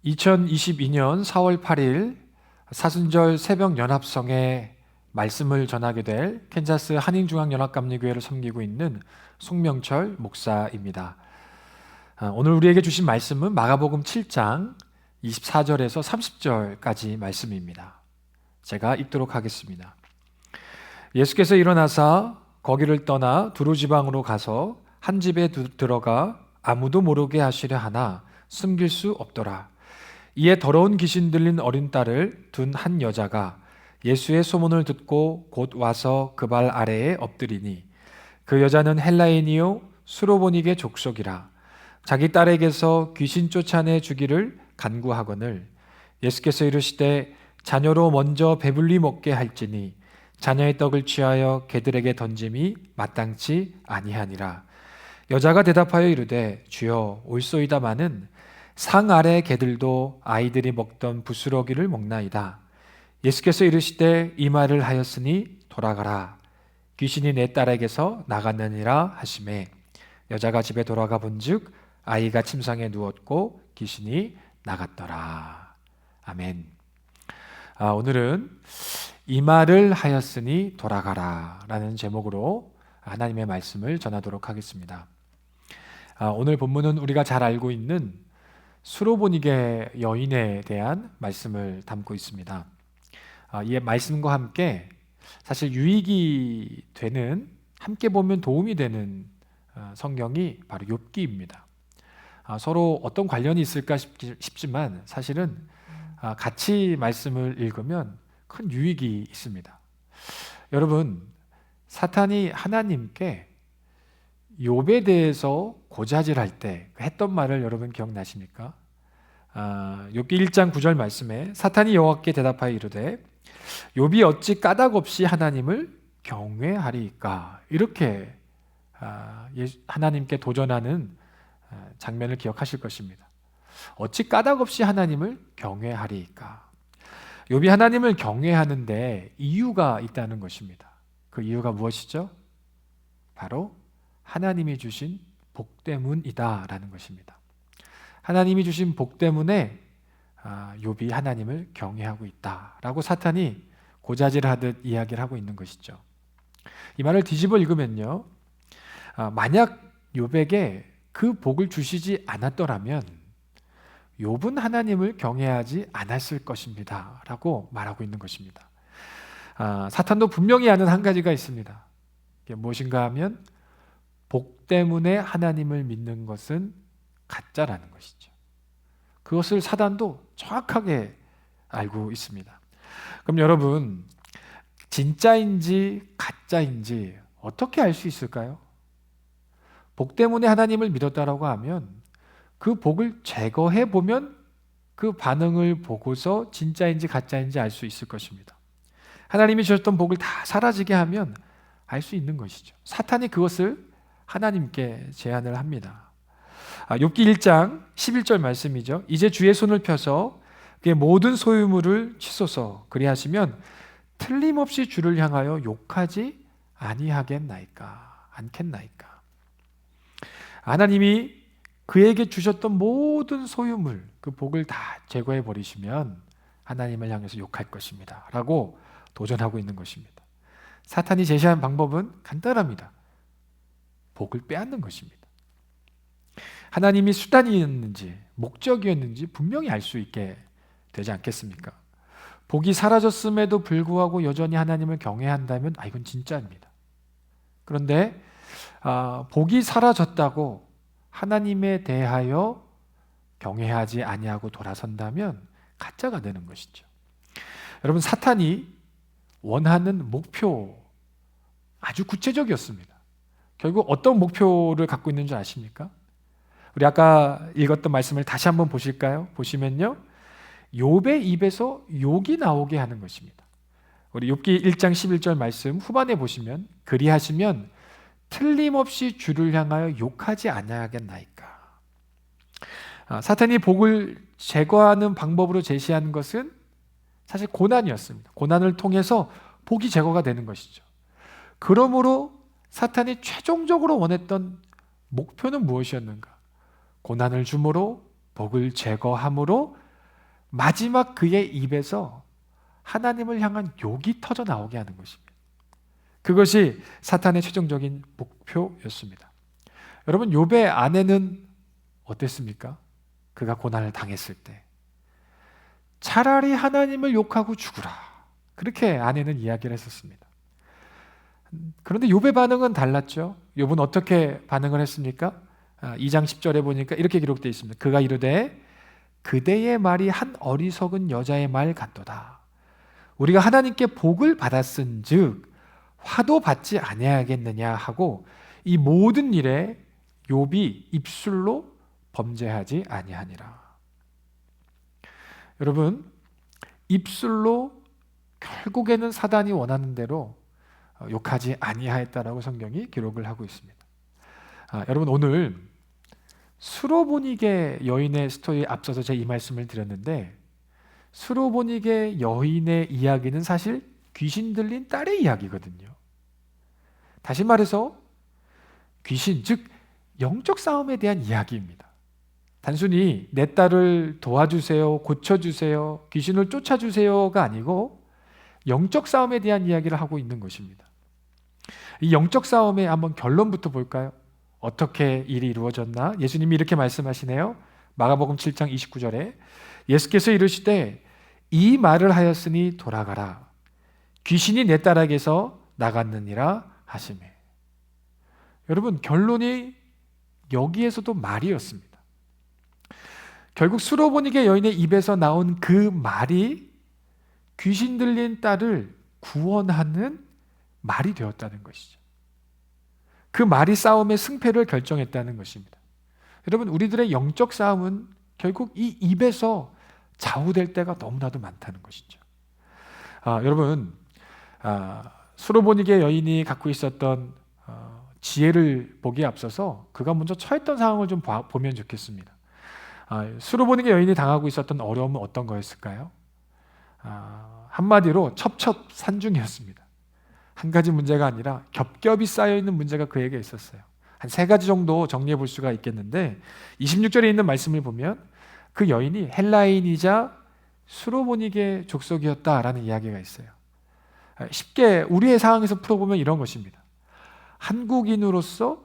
2022년 4월 8일 사순절 새벽 연합성에 말씀을 전하게 될 캔자스 한인중앙연합감리교회를 섬기고 있는 송명철 목사입니다. 오늘 우리에게 주신 말씀은 마가복음 7장 24절에서 30절까지 말씀입니다. 제가 읽도록 하겠습니다. 예수께서 일어나사 거기를 떠나 두루 지방으로 가서 한 집에 들어가 아무도 모르게 하시려 하나 숨길 수 없더라. 이에 더러운 귀신 들린 어린 딸을 둔 한 여자가 예수의 소문을 듣고 곧 와서 그 발 아래에 엎드리니 그 여자는 헬라인이요 수로보니게 족속이라. 자기 딸에게서 귀신 쫓아내 주기를 간구하거늘 예수께서 이르시되 자녀로 먼저 배불리 먹게 할지니 자녀의 떡을 취하여 개들에게 던짐이 마땅치 아니하니라. 여자가 대답하여 이르되 주여 올소이다마는 상 아래 개들도 아이들이 먹던 부스러기를 먹나이다. 예수께서 이르시되 이 말을 하였으니 돌아가라. 귀신이 내 딸에게서 나갔느니라 하시매 여자가 집에 돌아가 본즉 아이가 침상에 누웠고 귀신이 나갔더라. 아멘. 오늘은 이 말을 하였으니 돌아가라 라는 제목으로 하나님의 말씀을 전하도록 하겠습니다. 오늘 본문은 우리가 잘 알고 있는 수로보니게 여인에 대한 말씀을 담고 있습니다. 이 말씀과 함께 사실 유익이 되는, 함께 보면 도움이 되는 성경이 바로 욥기입니다. 서로 어떤 관련이 있을까 싶지만 사실은 같이 말씀을 읽으면 큰 유익이 있습니다. 여러분, 사탄이 하나님께 욥에 대해서 고자질할 때 했던 말을 여러분 기억나십니까? 욥기 1장 9절 말씀에 사탄이 여호와께 대답하여 이르되 욥이 어찌 까닭 없이 하나님을 경외하리이까? 이렇게 하나님께 도전하는 장면을 기억하실 것입니다. 어찌 까닭 없이 하나님을 경외하리이까? 욥이 하나님을 경외하는데 이유가 있다는 것입니다. 그 이유가 무엇이죠? 바로 하나님이 주신 복 때문이다라는 것입니다. 하나님이 주신 복 때문에 욥이 하나님을 경외하고 있다라고 사탄이 고자질하듯 이야기를 하고 있는 것이죠. 이 말을 뒤집어 읽으면요, 만약 욥에게 그 복을 주시지 않았더라면 욥은 하나님을 경외하지 않았을 것입니다 라고 말하고 있는 것입니다. 사탄도 분명히 아는 한 가지가 있습니다. 그게 무엇인가 하면 복 때문에 하나님을 믿는 것은 가짜라는 것이죠. 그것을 사단도 정확하게 알고 있습니다. 그럼 여러분, 진짜인지 가짜인지 어떻게 알 수 있을까요? 복 때문에 하나님을 믿었다라고 하면 그 복을 제거해 보면 그 반응을 보고서 진짜인지 가짜인지 알 수 있을 것입니다. 하나님이 주셨던 복을 다 사라지게 하면 알 수 있는 것이죠. 사탄이 그것을 하나님께 제안을 합니다. 욥기 1장 11절 말씀이죠. 이제 주의 손을 펴서 그의 모든 소유물을 치소서. 그리하시면 틀림없이 주를 향하여 욕하지 아니하겠나이까? 않겠나이까? 하나님이 그에게 주셨던 모든 소유물, 그 복을 다 제거해 버리시면 하나님을 향해서 욕할 것입니다 라고 도전하고 있는 것입니다. 사탄이 제시한 방법은 간단합니다. 복을 빼앗는 것입니다. 하나님이 수단이었는지 목적이었는지 분명히 알 수 있게 되지 않겠습니까? 복이 사라졌음에도 불구하고 여전히 하나님을 경외한다면 이건 진짜입니다. 그런데 복이 사라졌다고 하나님에 대하여 경외하지 아니하고 돌아선다면 가짜가 되는 것이죠. 여러분, 사탄이 원하는 목표 아주 구체적이었습니다. 결국 어떤 목표를 갖고 있는 줄 아십니까? 우리 아까 읽었던 말씀을 다시 한번 보실까요? 보시면요, 욥의 입에서 욕이 나오게 하는 것입니다. 우리 욥기 1장 11절 말씀 후반에 보시면 그리하시면 틀림없이 주를 향하여 욕하지 아니하겠나이까? 사탄이 복을 제거하는 방법으로 제시한 것은 사실 고난이었습니다. 고난을 통해서 복이 제거가 되는 것이죠. 그러므로 사탄이 최종적으로 원했던 목표는 무엇이었는가? 고난을 줌으로, 복을 제거함으로 마지막 그의 입에서 하나님을 향한 욕이 터져 나오게 하는 것입니다. 그것이 사탄의 최종적인 목표였습니다. 여러분, 욥의 아내는 어땠습니까? 그가 고난을 당했을 때 차라리 하나님을 욕하고 죽으라, 그렇게 아내는 이야기를 했었습니다. 그런데 욥의 반응은 달랐죠. 욥은 어떻게 반응을 했습니까? 2장 10절에 보니까 이렇게 기록되어 있습니다. 그가 이르되 그대의 말이 한 어리석은 여자의 말 같도다. 우리가 하나님께 복을 받았은즉 화도 받지 아니하겠느냐 하고 이 모든 일에 욥이 입술로 범죄하지 아니하니라. 여러분, 입술로 결국에는 사단이 원하는 대로 욕하지 아니하였다라고 성경이 기록을 하고 있습니다. 여러분, 오늘 수로보니게 여인의 스토리에 앞서서 제가 이 말씀을 드렸는데, 수로보니게 여인의 이야기는 사실 귀신 들린 딸의 이야기거든요. 다시 말해서 귀신, 즉 영적 싸움에 대한 이야기입니다. 단순히 내 딸을 도와주세요, 고쳐주세요, 귀신을 쫓아주세요가 아니고 영적 싸움에 대한 이야기를 하고 있는 것입니다. 이 영적 싸움의 한번 결론부터 볼까요? 어떻게 일이 이루어졌나? 예수님이 이렇게 말씀하시네요. 마가복음 7장 29절에 예수께서 이르시되 이 말을 하였으니 돌아가라. 귀신이 내 딸에게서 나갔느니라 하시매. 여러분, 결론이 여기에서도 말이었습니다. 결국 수로보니게 여인의 입에서 나온 그 말이 귀신 들린 딸을 구원하는 말이 되었다는 것이죠. 그 말이 싸움의 승패를 결정했다는 것입니다. 여러분, 우리들의 영적 싸움은 결국 이 입에서 좌우될 때가 너무나도 많다는 것이죠. 여러분, 수로보니게 여인이 갖고 있었던 지혜를 보기에 앞서서 그가 먼저 처했던 상황을 좀 보면 좋겠습니다. 수로보니게 여인이 당하고 있었던 어려움은 어떤 거였을까요? 한마디로 첩첩산중이었습니다. 한 가지 문제가 아니라 겹겹이 쌓여있는 문제가 그에게 있었어요. 한 3가지 정도 정리해 볼 수가 있겠는데 26절에 있는 말씀을 보면 그 여인이 헬라인이자 수로보니게 족속이었다라는 이야기가 있어요. 쉽게 우리의 상황에서 풀어보면 이런 것입니다. 한국인으로서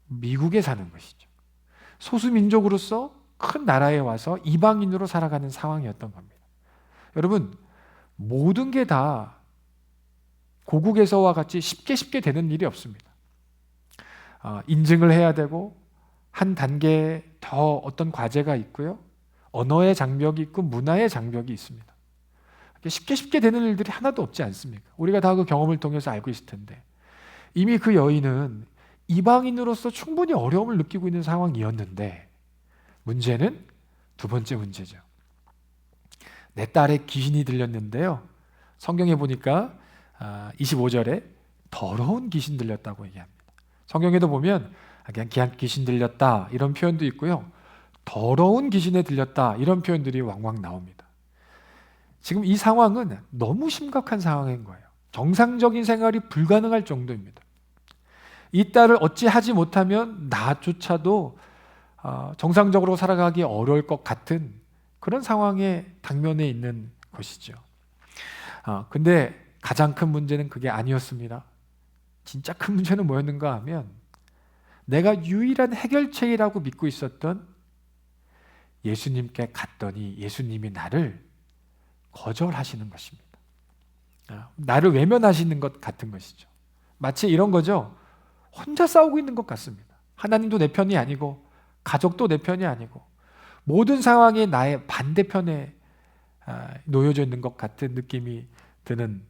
미국에 사는 것이죠. 소수민족으로서 큰 나라에 와서 이방인으로 살아가는 상황이었던 겁니다. 여러분, 모든 게 다 고국에서와 같이 쉽게 되는 일이 없습니다. 인증을 해야 되고 한 단계 더 어떤 과제가 있고요. 언어의 장벽이 있고 문화의 장벽이 있습니다. 쉽게 되는 일들이 하나도 없지 않습니까? 우리가 다 그 경험을 통해서 알고 있을 텐데 이미 그 여인은 이방인으로서 충분히 어려움을 느끼고 있는 상황이었는데 문제는 두 번째 문제죠. 내 딸의 귀신이 들렸는데요. 성경에 보니까 25절에 더러운 귀신 들렸다고 얘기합니다. 성경에도 보면 그냥 귀신 들렸다 이런 표현도 있고요. 더러운 귀신에 들렸다 이런 표현들이 왕왕 나옵니다. 지금 이 상황은 너무 심각한 상황인 거예요. 정상적인 생활이 불가능할 정도입니다. 이 딸을 어찌하지 못하면 나조차도 정상적으로 살아가기 어려울 것 같은 그런 상황에 당면해 있는 것이죠. 근데 가장 큰 문제는 그게 아니었습니다. 진짜 큰 문제는 뭐였는가 하면 내가 유일한 해결책이라고 믿고 있었던 예수님께 갔더니 예수님이 나를 거절하시는 것입니다. 나를 외면하시는 것 같은 것이죠. 마치 이런 거죠. 혼자 싸우고 있는 것 같습니다. 하나님도 내 편이 아니고 가족도 내 편이 아니고 모든 상황이 나의 반대편에 놓여져 있는 것 같은 느낌이 드는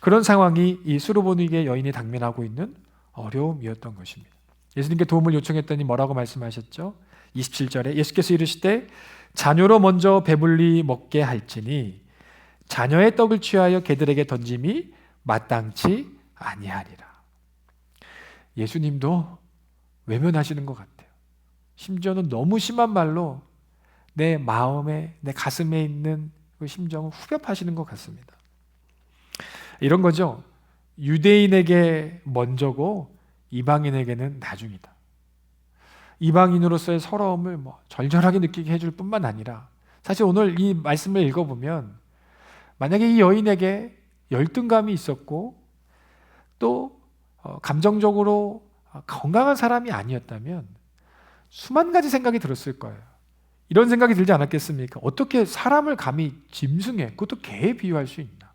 그런 상황이 이 수로보니게 여인이 당면하고 있는 어려움이었던 것입니다. 예수님께 도움을 요청했더니 뭐라고 말씀하셨죠? 27절에 예수께서 이르시되 자녀로 먼저 배불리 먹게 할지니 자녀의 떡을 취하여 개들에게 던짐이 마땅치 아니하리라. 예수님도 외면하시는 것 같아요. 심지어는 너무 심한 말로 내 마음에, 내 가슴에 있는 그 심정을 후벼파시는 것 같습니다. 이런 거죠. 유대인에게 먼저고 이방인에게는 나중이다. 이방인으로서의 서러움을 절절하게 느끼게 해줄 뿐만 아니라 사실 오늘 이 말씀을 읽어보면 만약에 이 여인에게 열등감이 있었고 또 감정적으로 건강한 사람이 아니었다면 수만 가지 생각이 들었을 거예요. 이런 생각이 들지 않았겠습니까? 어떻게 사람을 감히 짐승에, 그것도 개에 비유할 수 있나?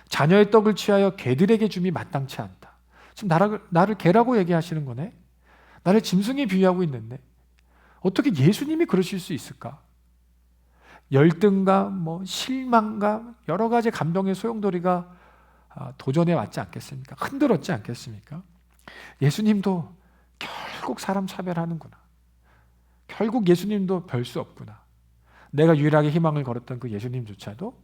자녀의 떡을 취하여 개들에게 줌이 마땅치 않다. 지금 나를 개라고 얘기하시는 거네? 나를 짐승에 비유하고 있는데 어떻게 예수님이 그러실 수 있을까? 열등감, 실망감, 여러 가지 감정의 소용돌이가 도전해 왔지 않겠습니까? 흔들었지 않겠습니까? 예수님도 결국 사람 차별하는구나. 결국 예수님도 별 수 없구나. 내가 유일하게 희망을 걸었던 그 예수님조차도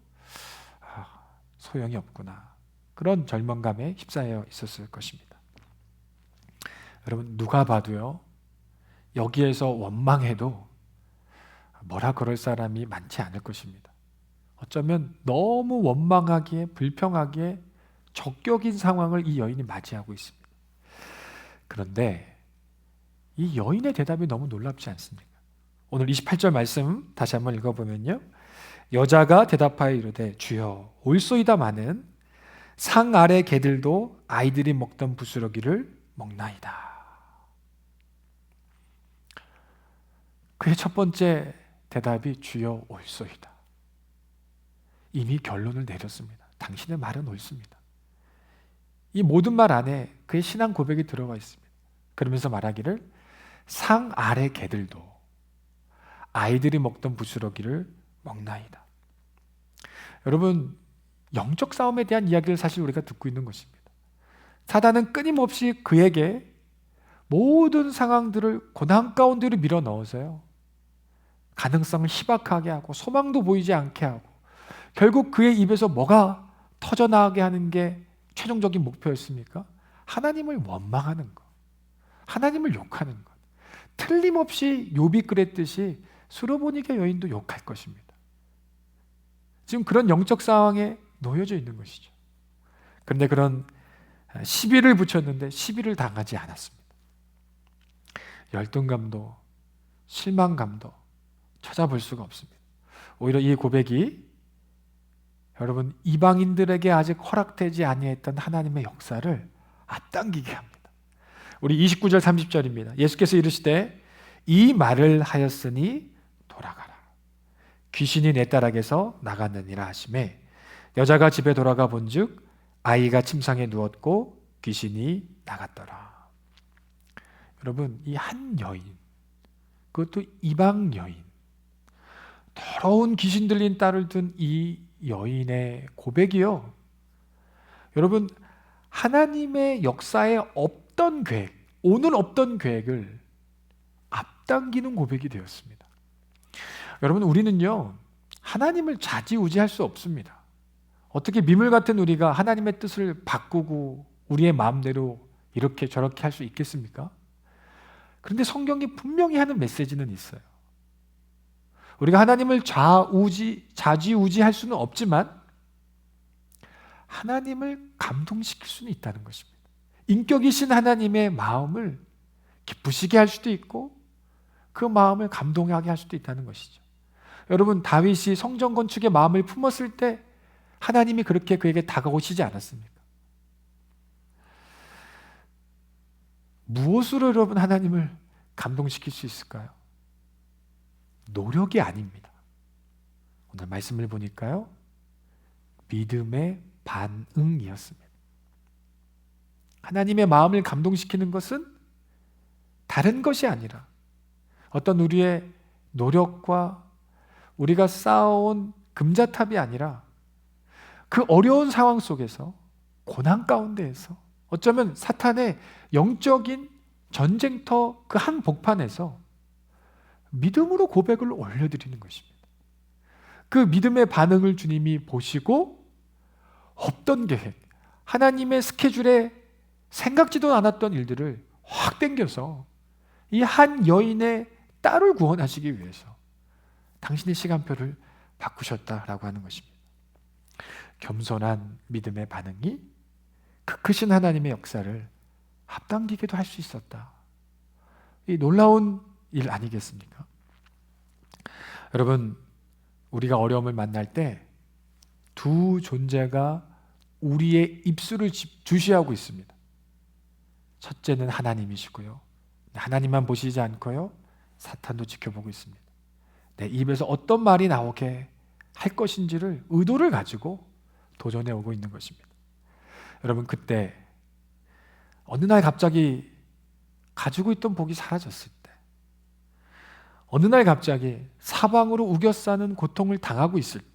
소용이 없구나. 그런 절망감에 휩싸여 있었을 것입니다. 여러분, 누가 봐도요, 여기에서 원망해도 뭐라 그럴 사람이 많지 않을 것입니다. 어쩌면 너무 원망하기에, 불평하기에 적격인 상황을 이 여인이 맞이하고 있습니다. 그런데 이 여인의 대답이 너무 놀랍지 않습니까? 오늘 28절 말씀 다시 한번 읽어보면요. 여자가 대답하여 이르되 주여 올소이다마는 상 아래 개들도 아이들이 먹던 부스러기를 먹나이다. 그의 첫 번째 대답이 주여 올소이다. 이미 결론을 내렸습니다. 당신의 말은 옳습니다. 이 모든 말 안에 그의 신앙 고백이 들어가 있습니다. 그러면서 말하기를 상 아래 개들도 아이들이 먹던 부스러기를 먹나이다. 여러분, 영적 싸움에 대한 이야기를 사실 우리가 듣고 있는 것입니다. 사단은 끊임없이 그에게 모든 상황들을 고난 가운데로 밀어 넣어서요, 가능성을 희박하게 하고 소망도 보이지 않게 하고 결국 그의 입에서 뭐가 터져나가게 하는 게 최종적인 목표였습니까? 하나님을 원망하는 것, 하나님을 욕하는 것. 틀림없이 욥이 그랬듯이 수로보니게 여인도 욕할 것입니다. 지금 그런 영적 상황에 놓여져 있는 것이죠. 그런데 그런 시비를 붙였는데 시비를 당하지 않았습니다. 열등감도 실망감도 찾아볼 수가 없습니다. 오히려 이 고백이 여러분 이방인들에게 아직 허락되지 아니했던 하나님의 역사를 앞당기게 합니다. 우리 29절 30절입니다. 예수께서 이르시되 이 말을 하였으니 돌아가라. 귀신이 내 딸에게서 나갔느니라 하시매 여자가 집에 돌아가 본즉 아이가 침상에 누웠고 귀신이 나갔더라. 여러분, 이 한 여인, 그것도 이방 여인, 더러운 귀신 들린 딸을 둔 이 여인의 고백이요, 여러분 하나님의 역사에 없던 계획, 오늘 없던 계획을 앞당기는 고백이 되었습니다. 여러분, 우리는요 하나님을 좌지우지할 수 없습니다. 어떻게 미물 같은 우리가 하나님의 뜻을 바꾸고 우리의 마음대로 이렇게 저렇게 할 수 있겠습니까? 그런데 성경이 분명히 하는 메시지는 있어요. 우리가 하나님을 좌지우지할 수는 없지만 하나님을 감동시킬 수는 있다는 것입니다. 인격이신 하나님의 마음을 기쁘시게 할 수도 있고 그 마음을 감동하게 할 수도 있다는 것이죠. 여러분, 다윗이 성전 건축에 마음을 품었을 때 하나님이 그렇게 그에게 다가오시지 않았습니까? 무엇으로 여러분 하나님을 감동시킬 수 있을까요? 노력이 아닙니다. 오늘 말씀을 보니까요, 믿음의 반응이었습니다. 하나님의 마음을 감동시키는 것은 다른 것이 아니라 어떤 우리의 노력과 우리가 쌓아온 금자탑이 아니라 그 어려운 상황 속에서, 고난 가운데에서, 어쩌면 사탄의 영적인 전쟁터 그 한 복판에서 믿음으로 고백을 올려드리는 것입니다. 그 믿음의 반응을 주님이 보시고 없던 계획, 하나님의 스케줄에 생각지도 않았던 일들을 확 당겨서 이 한 여인의 딸을 구원하시기 위해서 당신의 시간표를 바꾸셨다라고 하는 것입니다. 겸손한 믿음의 반응이 그 크신 하나님의 역사를 앞당기기도 할 수 있었다. 이 놀라운 일 아니겠습니까? 여러분, 우리가 어려움을 만날 때 두 존재가 우리의 입술을 주시하고 있습니다. 첫째는 하나님이시고요. 하나님만 보시지 않고요, 사탄도 지켜보고 있습니다. 내 입에서 어떤 말이 나오게 할 것인지를 의도를 가지고 도전해 오고 있는 것입니다. 여러분, 그때 어느 날 갑자기 가지고 있던 복이 사라졌을 때, 어느 날 갑자기 사방으로 우겨싸는 고통을 당하고 있을 때,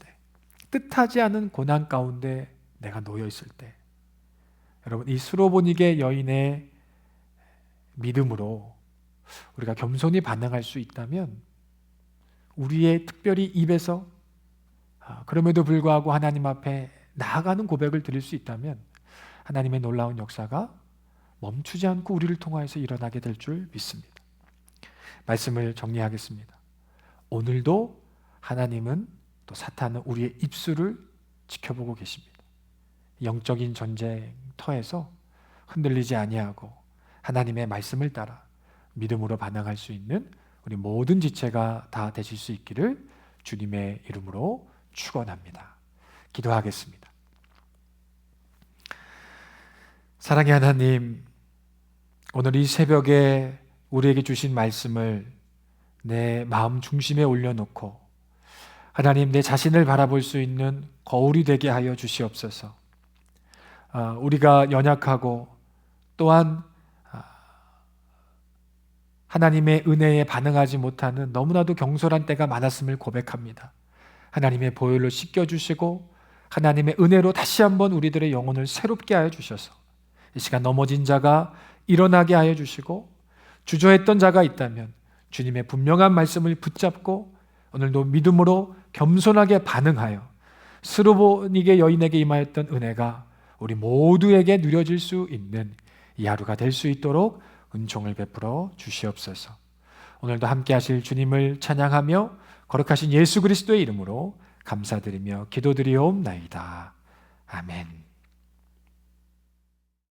뜻하지 않은 고난 가운데 내가 놓여 있을 때, 여러분, 이 수로보니게 여인의 믿음으로 우리가 겸손히 반응할 수 있다면, 우리의 특별히 입에서 그럼에도 불구하고 하나님 앞에 나아가는 고백을 드릴 수 있다면, 하나님의 놀라운 역사가 멈추지 않고 우리를 통하여서 일어나게 될 줄 믿습니다. 말씀을 정리하겠습니다. 오늘도 하나님은, 또 사탄은 우리의 입술을 지켜보고 계십니다. 영적인 전쟁터에서 흔들리지 아니하고 하나님의 말씀을 따라 믿음으로 반응할 수 있는 우리 모든 지체가 다 되실 수 있기를 주님의 이름으로 축원합니다. 기도하겠습니다. 사랑의 하나님, 오늘 이 새벽에 우리에게 주신 말씀을 내 마음 중심에 올려놓고 하나님, 내 자신을 바라볼 수 있는 거울이 되게 하여 주시옵소서. 우리가 연약하고 또한 하나님의 은혜에 반응하지 못하는 너무나도 경솔한 때가 많았음을 고백합니다. 하나님의 보혈로 씻겨주시고 하나님의 은혜로 다시 한번 우리들의 영혼을 새롭게 하여 주셔서 이 시간 넘어진 자가 일어나게 하여 주시고, 주저했던 자가 있다면 주님의 분명한 말씀을 붙잡고 오늘도 믿음으로 겸손하게 반응하여 스로보니게 여인에게 임하였던 은혜가 우리 모두에게 누려질 수 있는 이 하루가 될 수 있도록 은총을 베풀어 주시옵소서. 오늘도 함께 하실 주님을 찬양하며 거룩하신 예수 그리스도의 이름으로 감사드리며 기도드리옵나이다. 아멘.